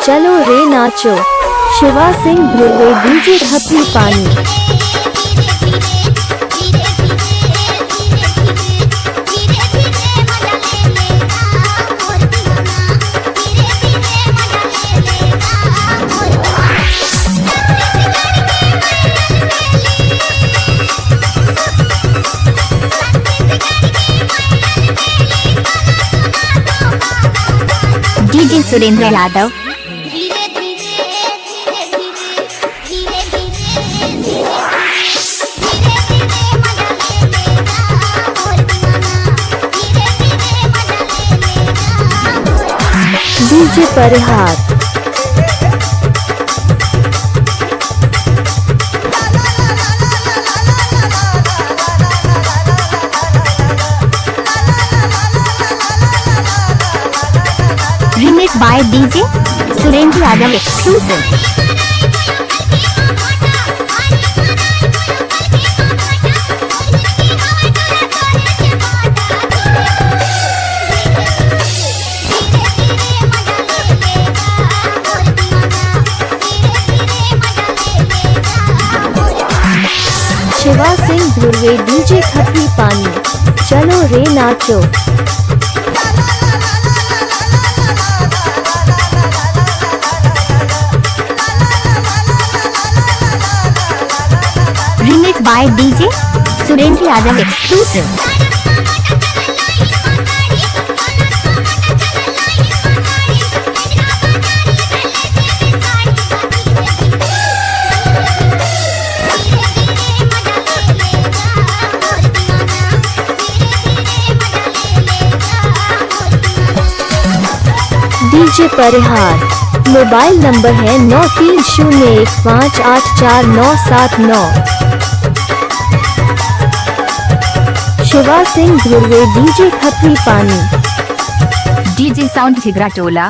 चलो रे नाचो। Shiva Singh Dhruve DJ Khapri Pani. DJ Surendra Yadav. DJ Parihar. Remix by DJ Surendra Yadav exclusive. Shiva Singh Dhruve DJ Khapri Pani. चलो रे नाचो। Remix by DJ Surendra Yadav exclusive. DJ Parihar. Mobile number है 9301584979। Shiva Singh Dhruve DJ Khapri Pani. DJ sound झिगरा टोला।